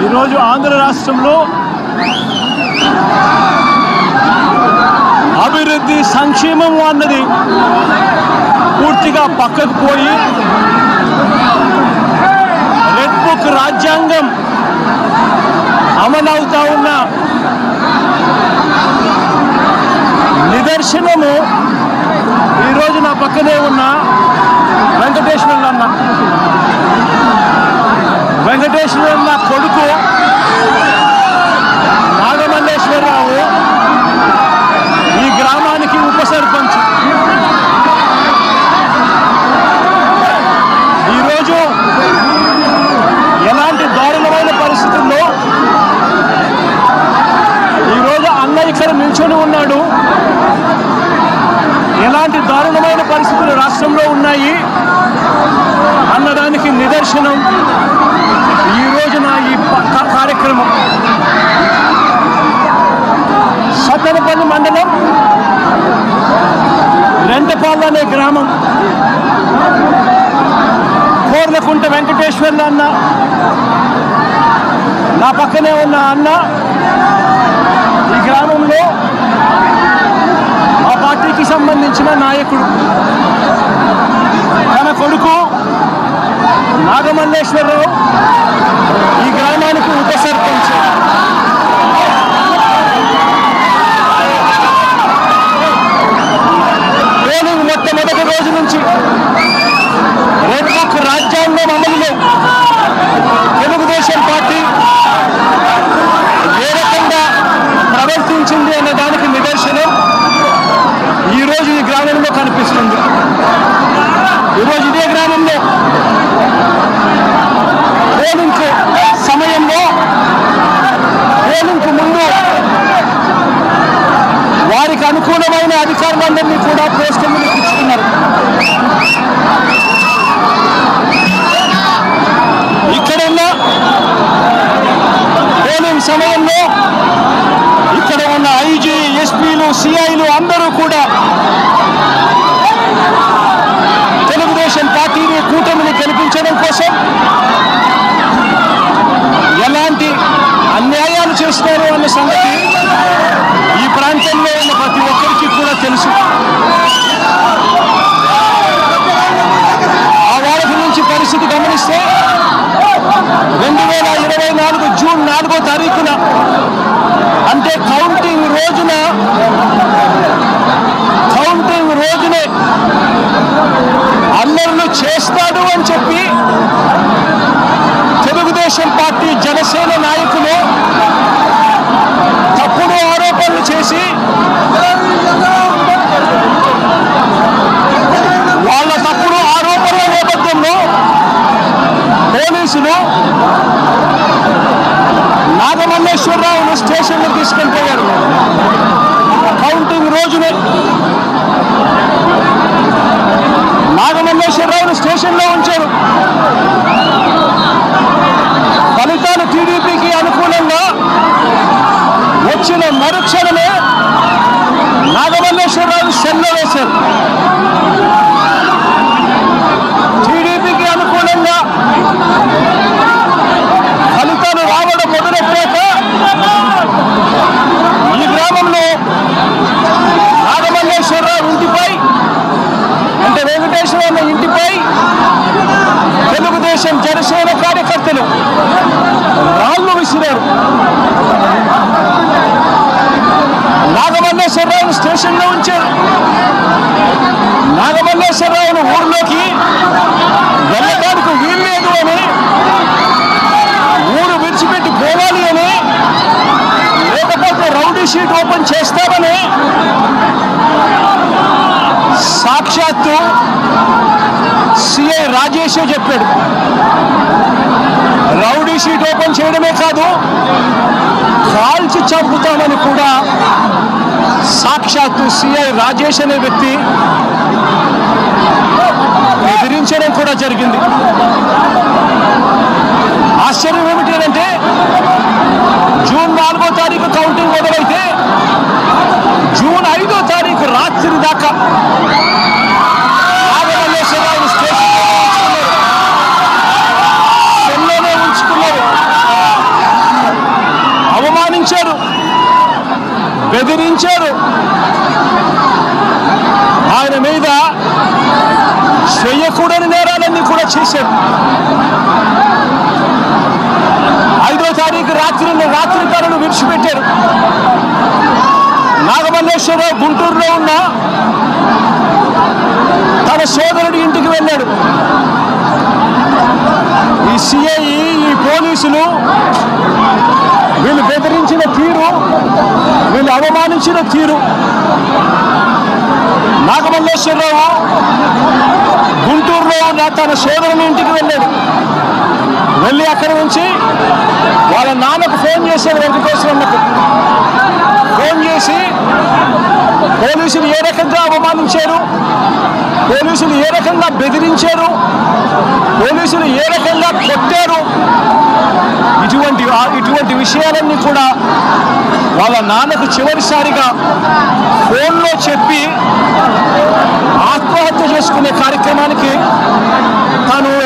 ఈరోజు ఆంధ్ర రాష్ట్రంలో అభివృద్ధి సంక్షేమం అన్నది పూర్తిగా పక్కకు పోయి రెడ్ బుక్ రాజ్యాంగం అమలవుతా ఉన్న నిదర్శనము ఈరోజు నా పక్కనే ఉన్న వెంకటేశ్వరన్న కొడుకు నాగమల్లేశ్వరరావు ఈ గ్రామానికి ఉప సర్పంచ్. ఈరోజు ఎలాంటి దారుణమైన పరిస్థితుల్లో ఈరోజు అన్న ఇక్కడ నిల్చొని ఉన్నాడు, ఎలాంటి దారుణమైన పరిస్థితులు రాష్ట్రంలో ఉన్నాయి అన్నదానికి నిదర్శనం ఈ రోజున ఈ కార్యక్రమం. సత్తెనపల్లి మండలం రెంటపాళ్ళు అనే గ్రామం, కోర్లకుంట వెంకటేశ్వర్ల అన్న నా పక్కనే ఉన్న అన్న ఈ గ్రామంలో ఆ పార్టీకి సంబంధించిన నాయకుడు. తన కొడుకు నాగమల్లేశ్వరరావు ఈ గ్రామానికి ఉప సర్పంచ్. పోలింగ్ మొట్టమొదటి రోజు నుంచి రెడ్ బుక్ రాజ్యాంగం అమలులో తెలుగుదేశం పార్టీ ఏ రకంగా ప్రవర్తించింది అనే దానికి నిదర్శనం ఈరోజు ఈ గ్రామంలో కనిపిస్తుంది. ఈరోజు ఇదే గ్రామంలో పోలింగ్ సమయంలో పోలింగ్కు ముందు వారికి అనుకూలమైన అధికారులందరినీ కూడా పోస్టులు ఇచ్చుకున్నారు. ఇక్కడ ఉన్న పోలింగ్ సమయంలో ఇక్కడ ఉన్న ఐజీ, ఎస్పీలు, సిఐలు అందరూ కూడా తెలుగుదేశం పార్టీని, కూటమిని గెలిపించడం కోసం ఎలాంటి అన్యాయాలు చేస్తున్నారు అన్న సంగతి ఈ ప్రాంతంలో ఉన్న ప్రతి ఒక్కరికి కూడా తెలుసు. ఆ వారం నుంచి పరిస్థితి గమనిస్తే 2024 జూన్ 4వ తారీఖున అంటే కౌంటింగ్ రోజునే అల్లర్లు చేస్తాడు అని చెప్పి తెలుగుదేశం పార్టీ, జనసేన నాయకులు తప్పుడు ఆరోపణలు చేసి వాళ్ళ తప్పుడు ఆరోపణల నేపథ్యంలో పోలీసులు నాగమల్లేశ్వరరావును స్టేషన్లో తీసుకొని పోయారు. కౌంటింగ్ రోజునే నాగమల్లేశ్వరరావును స్టేషన్లో ఉంచారు. ఫలితాలు టీడీపీకి అనుకూలంగా వచ్చిన మరుక్షణమే నాగమల్లేశ్వరరావు సెల్లో వేశారు. టీడీపీకి అనుకూలంగా ఫలితాలు రావడం మొదలెట్టాక ఈ గ్రామంలో నాగమల్లేశ్వరరావు ఇంటిపై అంటే వెంకటేశ్వర ఇంటిపై తెలుగుదేశం, జనసేన కార్యకర్తలు రాళ్లు విసిరారు. నాగమల్లేశ్వరరావును స్టేషన్లో ఉంచారు. నాగమల్లేశ్వరరావును ఊర్లోకి వెళ్ళడానికి వీల్లేదు అని, ఊరు విడిచిపెట్టి పోవాలి అని, లేకపోతే రౌడీ షీట్ ఓపెన్ చేస్తామని సాక్షాత్తు సిఐ రాజేషే చెప్పాడు. రౌడీ షీట్ ఓపెన్ చేయడమే కాదు, కాల్చి చంపుతామని కూడా సాక్షాత్తు సిఐ రాజేష్ అనే వ్యక్తి బెదిరించడం కూడా జరిగింది. ఆశ్చర్యం ఏమిటంటే జూన్ 4వ తారీఖు కౌంటింగ్ మొదలైతే జూన్ 5వ తారీఖు రాత్రి దాకా నాగమల్లేశ్వరరావు స్టేషన్ చేశారు. 5వ తారీఖు రాత్రి తనను విడిచిపెట్టారు. నాగమల్లేశ్వరరావు గుంటూరులో ఉన్న తన సోదరుడి ఇంటికి వెళ్ళాడు. ఈ సిఐ, ఈ పోలీసులు వీళ్ళు బెదిరించిన తీరు, వీళ్ళు అవమానించిన తీరు. నాగమల్లేశ్వరరావు గుంటూరులో ఉన్న తన సోదరుని ఇంటికి వెళ్ళాడు. వెళ్ళి అక్కడి నుంచి వాళ్ళ నాన్నకు ఫోన్ చేశాడు. వెంకటేశ్వరమ్మకు ఫోన్ చేసి పోలీసులు ఏ రకంగా అవమానించారు, పోలీసులు ఏ రకంగా బెదిరించారు, పోలీసులు ఏ రకంగా కొట్టారు, ఇటువంటి విషయాలన్నీ కూడా వాళ్ళ నాన్నకు చివరిసారిగా ఫోన్లో చెప్పి ఆత్మహత్య చేసుకునే కార్యక్రమానికి తాను